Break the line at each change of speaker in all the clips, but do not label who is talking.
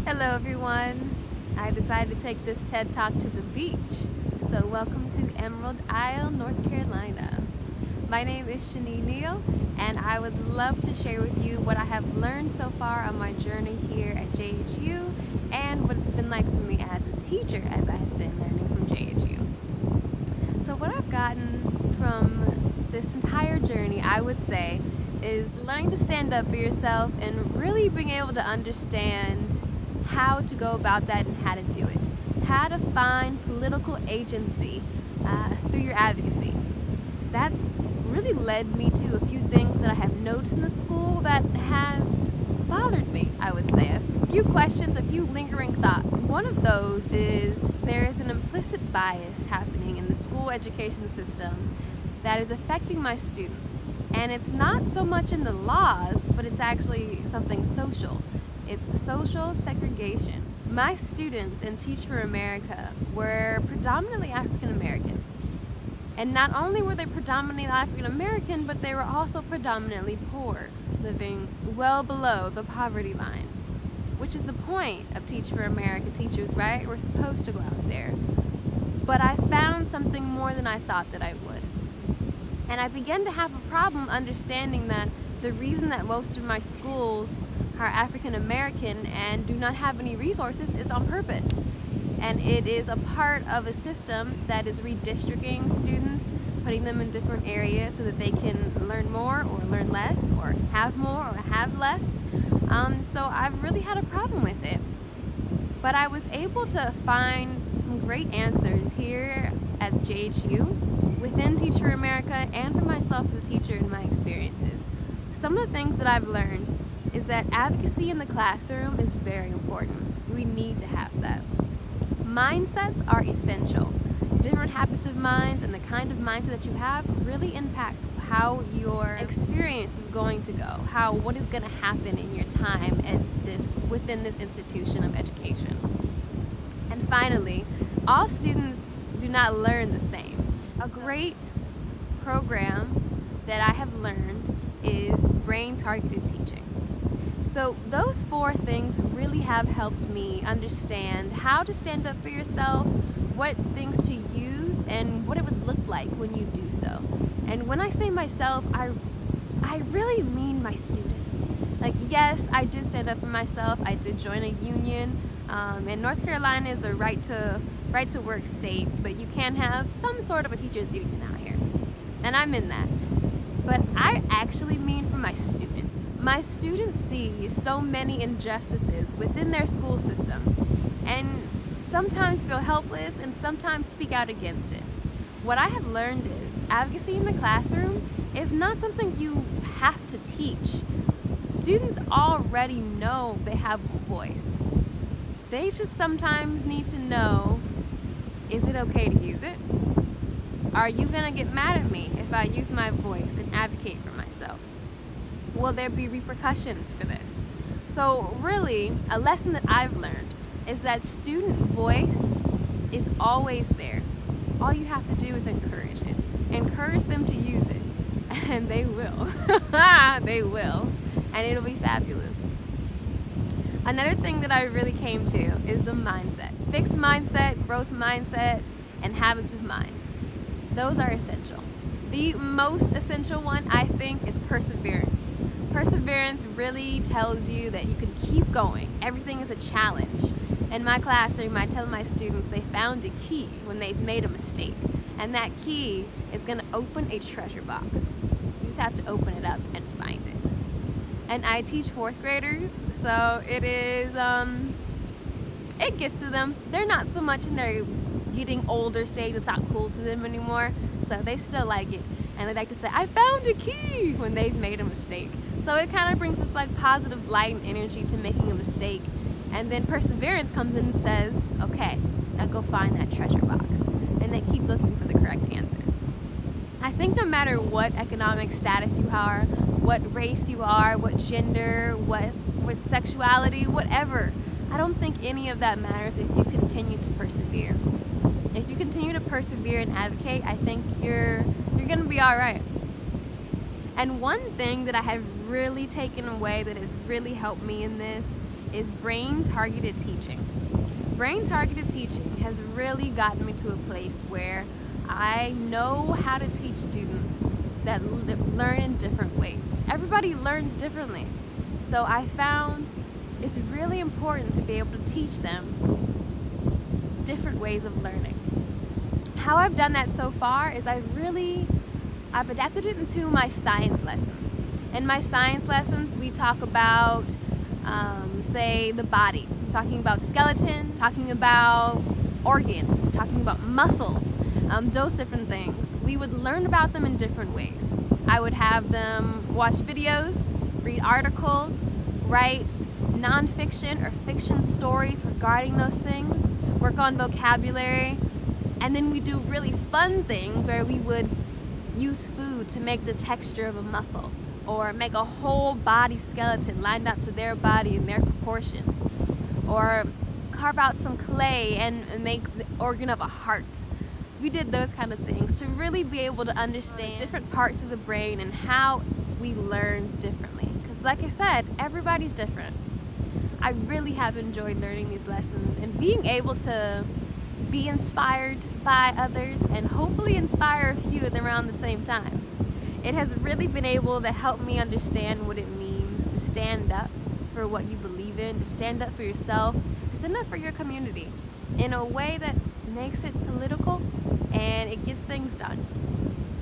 Hello everyone. I decided to take this TED Talk to the beach. So welcome to Emerald Isle, North Carolina. My name is Shani Neal and I would love to share with you what I have learned so far on my journey here at JHU and what it's been like for me as a teacher as I have been learning from JHU. So what I've gotten from this entire journey, I would say, is learning to stand up for yourself and really being able to understand how to go about that and how to do it. How to find political agency through your advocacy. That's really led me to a few things that I have noticed in the school that has bothered me, I would say. A few questions, a few lingering thoughts. One of those is there is an implicit bias happening in the school education system that is affecting my students. And it's not so much in the laws, but it's actually something social. It's social segregation. My students in Teach for America were predominantly African American. And not only were they predominantly African American, but they were also predominantly poor, living well below the poverty line. Which is the point of Teach for America teachers, right? We're supposed to go out there. But I found something more than I thought that I would. And I began to have a problem understanding that the reason that most of my schools are African American and do not have any resources is on purpose. And it is a part of a system that is redistricting students, putting them in different areas so that they can learn more or learn less or have more or have less. So I've really had a problem with it. But I was able to find some great answers here at JHU within Teach for America and for myself as a teacher in my experiences. Some of the things that I've learned is that advocacy in the classroom is very important. We need to have that. Mindsets are essential. Different habits of minds and the kind of mindset that you have really impacts how your experience is going to go, what is going to happen in your time within this institution of education. And finally, all students do not learn the same. A great program that I have learned is brain-targeted teaching. So those four things really have helped me understand how to stand up for yourself, what things to use, and what it would look like when you do so. And when I say myself, I really mean my students. Like, yes, I did stand up for myself. I did join a union, and North Carolina is a right to work state, but you can have some sort of a teachers union out here, and I'm in that. But I actually mean for my students. My students see so many injustices within their school system and sometimes feel helpless and sometimes speak out against it. What I have learned is advocacy in the classroom is not something you have to teach. Students already know they have a voice. They just sometimes need to know, is it okay to use it? Are you gonna get mad at me if I use my voice and advocate for myself? Will there be repercussions for this? So really, a lesson that I've learned is that student voice is always there. All you have to do is encourage it. Encourage them to use it, and they will. They will, and it'll be fabulous. Another thing that I really came to is the mindset. Fixed mindset, growth mindset, and habits of mind. Those are essential. The most essential one, I think, is perseverance. Perseverance really tells you that you can keep going. Everything is a challenge. In my classroom, I tell my students they found a key when they've made a mistake. And that key is going to open a treasure box. You just have to open it up and find it. And I teach fourth graders, so it gets to them. They're not so much in their getting older stage. It's not cool to them anymore, so they still like it. And they like to say, I found a key when they've made a mistake. So it kind of brings this like positive light and energy to making a mistake. And then perseverance comes in and says, okay, now go find that treasure box. And they keep looking for the correct answer. I think no matter what economic status you are, what race you are, what gender, what sexuality, whatever, I don't think any of that matters if you continue to persevere. If you continue to persevere and advocate, I think you're gonna be all right. And one thing that I have really taken away that has really helped me in this is brain-targeted teaching. Brain-targeted teaching has really gotten me to a place where I know how to teach students that learn in different ways. Everybody learns differently. So I found it's really important to be able to teach them different ways of learning. How I've done that so far is I've adapted it into my science lessons. In my science lessons, we talk about, say, the body, talking about skeleton, talking about organs, talking about muscles, those different things. We would learn about them in different ways. I would have them watch videos, read articles, write nonfiction or fiction stories regarding those things, work on vocabulary, and then we do really fun things where we would use food to make the texture of a muscle, or make a whole body skeleton lined up to their body and their proportions, or carve out some clay and make the organ of a heart. We did those kind of things to really be able to understand different parts of the brain and how we learn differently. Because like I said, everybody's different. I really have enjoyed learning these lessons and being able to be inspired by others and hopefully inspire a few of them around the same time. It has really been able to help me understand what it means to stand up for what you believe in, to stand up for yourself, to stand up for your community in a way that makes it political and it gets things done.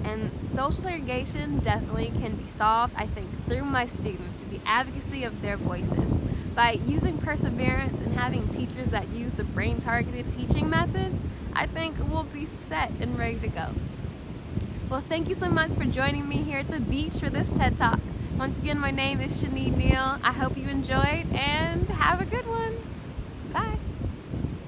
And social segregation definitely can be solved, I think, through my students, through the advocacy of their voices. By using perseverance and having teachers that use the brain-targeted teaching methods, I think we'll be set and ready to go. Well, thank you so much for joining me here at the beach for this TED Talk. Once again, my name is Shani Neal. I hope you enjoyed and have a good one.